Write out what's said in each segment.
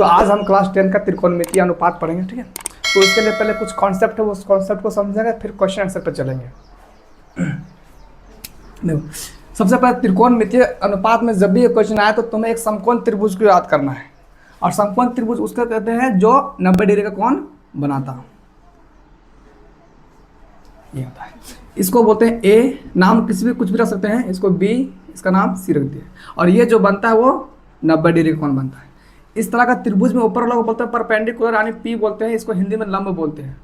तो आज हम क्लास 10 का त्रिकोणमितीय अनुपात पढ़ेंगे, ठीक है। तो उसके लिए पहले कुछ कॉन्सेप्ट है, उस कॉन्सेप्ट को समझेंगे, फिर क्वेश्चन आंसर पर चलेंगे। देखो, सबसे पहले त्रिकोणमितीय अनुपात में जब भी क्वेश्चन आए तो तुम्हें एक समकोण त्रिभुज को याद करना है। और समकोण त्रिभुज उसका कहते हैं जो 90 डिग्री का कोण बनाता है, ये होता है। इसको बोलते हैं ए, नाम किसी भी कुछ भी रख सकते हैं, इसको बी, इसका नाम सी रख दिया। और ये जो बनता है वो 90 डिग्री का कोण बनता है। इस तरह का त्रिभुज में ऊपर वाला को बोलते हैं परपेंडिकुलर, यानी पी बोलते हैं, इसको हिंदी में लंब बोलते हैं।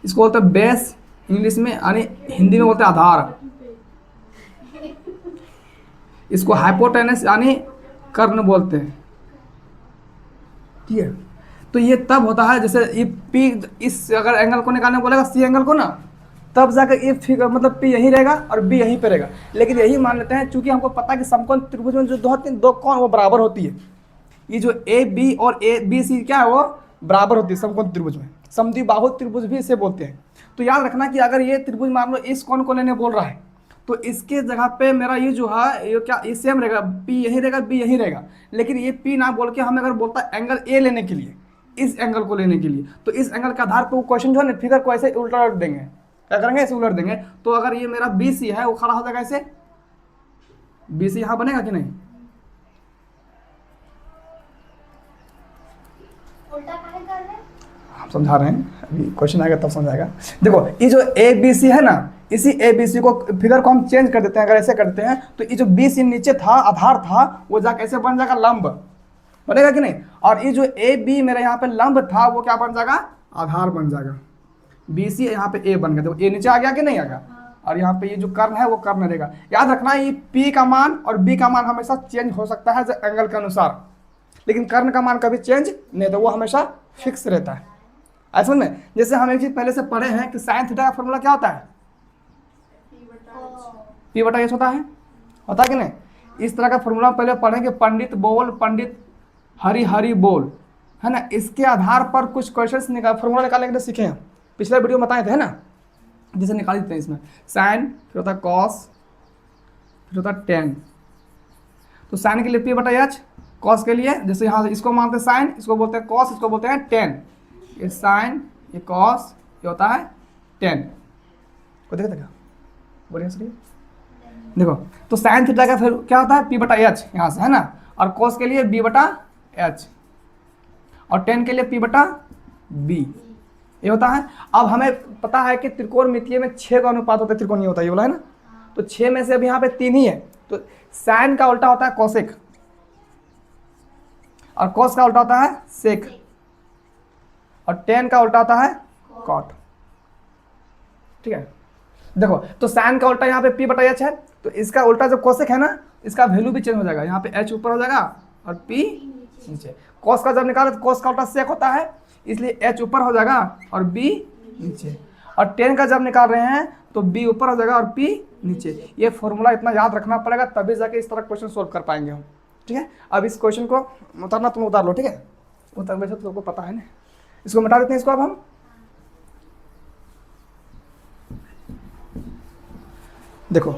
इसको बोलते हैं बेस इंग्लिश में, यानी हिंदी में बोलते हैं आधार। इसको हाइपोटेनस यानी कर्ण बोलते हैं, ठीक है। तो ये तब होता है जैसे ये पी, इस अगर एंगल को निकालने बोलेगा सी एंगल को ना, तब जाकर ये फिगर मतलब पी यहीं रहेगा और बी यहीं पे रहेगा। लेकिन यही मान लेते हैं, चूंकि हमको पता है कि समकोण त्रिभुज में जो दो कोण वो बराबर होती है। ये जो ए बी और ए बी सी क्या है वो बराबर होती है समकोण त्रिभुज में। समद्विबाहु त्रिभुज भी इसे बोलते हैं। तो याद रखना कि अगर ये त्रिभुज मान लो इस कोण को लेने बोल रहा है तो इसके जगह पे मेरा ये जो है ये क्या, ये सेम रहेगा, पी यहीं रहेगा, बी यहीं रहेगा। लेकिन ये पी ना बोल के हमें अगर बोलता है एंगल ए लेने के लिए, इस एंगल को लेने के लिए, तो इस एंगल के आधार पर वो क्वेश्चन जो है ना फिगर को ऐसे उल्टा उलट देंगे। क्या करेंगे? ऐसे उलट देंगे। तो अगर ये मेरा बी सी है वो खड़ा हो जाएगा ऐसे, बी सी यहां बनेगा कि नहीं? हम समझा रहे हैं, अभी क्वेश्चन आएगा तब समझाएगा। देखो ये जो ए बी सी है ना, इसी ए बी सी को फिगर को हम चेंज कर देते हैं। अगर ऐसे करते हैं तो ये जो बी सी नीचे था, आधार था, वो जाके ऐसे बन जाएगा लंब, बनेगा कि नहीं? और ये जो ए बी मेरा यहाँ पे लंब था वो क्या बन जाएगा? आधार बन जाएगा। बी सी यहाँ पे ए बन गया, तो ए नीचे आ गया कि नहीं आ गया? और यहाँ पे ये जो कर्ण है वो कर्ण रहेगा। याद रखना ये पी का मान और बी का मान हमेशा चेंज हो सकता है एंगल के अनुसार, लेकिन कर्ण का मान कभी चेंज नहीं, तो वो हमेशा फिक्स रहता है। ऐसा में जैसे हम एक चीज पहले से पढ़े हैं कि साइन थीटा का फॉर्मूला क्या होता है? पी बटा एच होता है कि नहीं? इस तरह का फॉर्मूला पहले पढ़ेंगे, पंडित बोल पंडित हरि हरि बोल, है ना। इसके आधार पर कुछ क्वेश्चंस फॉर्मूला निकालने के लिए सीखे हैं, पिछले वीडियो में बताए थे, है ना। जैसे निकाल देते हैं इसमें साइन, फिर होता है कॉस, फिर होता है टेन। तो साइन के लिए पी बटा एच, कॉस के लिए जैसे यहाँ इसको मानते हैं साइन, इसको बोलते हैं कॉस, इसको बोलते हैं टेन। ये साइन, ये कॉस, ये होता है टेन। को देखते क्या बढ़िया से देखो। तो साइन थीटा का फिर क्या होता है? पी बटा एच यहाँ से, है ना। और कॉस के लिए बी बटा एच, और टेन के लिए पी बटा बी, ये होता है। अब हमें पता है कि त्रिकोणमितीय में 6 का अनुपात होता है, त्रिकोणीय होता है, ये बोला है ना। तो 6 में से अभी यहाँ पे 3 ही है। तो साइन का उल्टा होता है कोसेक, और कॉस का उल्टा होता है सेक, और टेन का उल्टा होता है कॉट, ठीक है। देखो तो साइन का उल्टा यहाँ पे पी बटा एच है, तो इसका उल्टा जो कोसेक है ना, इसका वैल्यू भी चेंज हो जाएगा। यहाँ पे एच ऊपर हो जाएगा और पी नीचे। कॉस का जब निकाले तो कॉस का उल्टा सेक होता है, इसलिए एच ऊपर हो जाएगा और बी नीचे। और टेन का जब निकाल रहे हैं तो बी ऊपर हो जाएगा और पी नीचे। ये फॉर्मूला इतना याद रखना पड़ेगा, तभी जाके इस तरह क्वेश्चन सोल्व कर पाएंगे हम, ठीक है। अब इस क्वेश्चन को उतारना तुम उतार लो, ठीक है। उतर वैसे तो तुमको पता है ना। इसको मिटा देते हैं, इसको अब हम देखो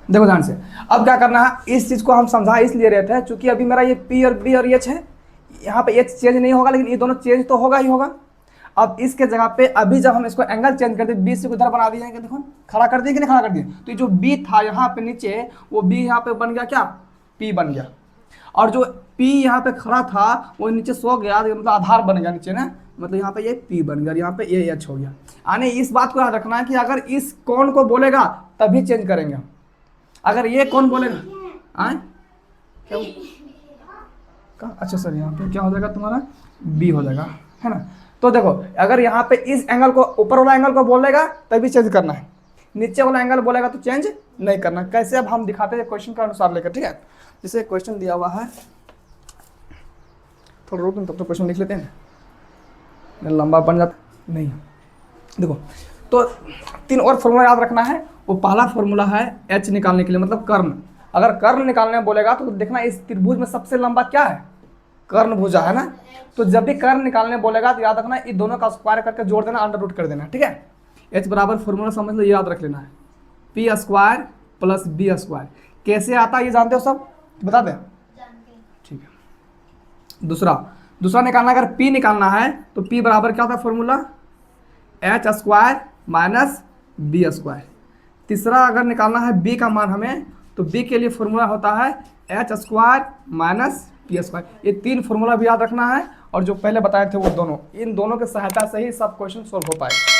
देखो ध्यान से। अब क्या करना है, इस चीज को हम समझा इसलिए रहे थे चूंकि अभी मेरा ये पी और बी और एच है, यहाँ पे एच चेंज नहीं होगा, लेकिन ये दोनों चेंज तो होगा ही होगा। अब इसके जगह पे अभी जब हम इसको एंगल चेंज कर दे, बी सी को इधर बना दिए, देखो खड़ा कर दिए कि नहीं खड़ा कर दिए। तो ये जो बी था यहाँ पे नीचे, वो बी यहाँ पे बन गया क्या? पी बन गया। और जो पी यहाँ पे खड़ा था वो नीचे सो गया, मतलब आधार बन गया नीचे ना, मतलब यहाँ पे ये पी बन गया, यहाँ पे ये एच हो गया। यानी इस बात को याद रखना है कि अगर इस कोण को बोलेगा तभी चेंज करेंगे हम। अगर ये कौन बोलेगा आए क्या? अच्छा सर, यहाँ पे क्या हो जाएगा तुम्हारा? बी हो जाएगा, है ना। तो देखो अगर यहाँ पे इस एंगल को, ऊपर वाला एंगल को बोलेगा तभी चेंज करना है, नीचे वाला एंगल बोलेगा तो चेंज नहीं करना। कैसे? अब हम दिखाते हैं क्वेश्चन के अनुसार लेकर, ठीक है। जैसे क्वेश्चन दिया हुआ है, थोड़ा रुक तब तो क्वेश्चन लिख लेते हैं, लंबा बन जाता नहीं। देखो तो 3 और फॉर्मूला याद रखना है। वो पहला फॉर्मूला है एच निकालने के लिए, मतलब कर्ण। अगर कर्ण निकालने बोलेगा तो देखना इस त्रिभुज में सबसे लंबा क्या है? कर्ण भुजा, है ना। तो जब भी कर्ण निकालने बोलेगा तो याद रखना ये दोनों का स्क्वायर करके जोड़ देना, अंडर रूट कर देना, ठीक है। एच बराबर फॉर्मूला समझ लो, याद रख लेना है, P square plus B square. कैसे आता है ये जानते हो सब? बता दें। दूसरा निकालना, अगर P निकालना है तो P बराबर क्या होता है formula, H square minus B square. तीसरा अगर निकालना है B का मान हमें, तो B के लिए फॉर्मूला होता है H square minus P square. ये 3 फॉर्मूला भी याद रखना है, और जो पहले बताए थे वो दोनों, इन दोनों की सहायता से ही सब क्वेश्चन सोल्व हो पाए।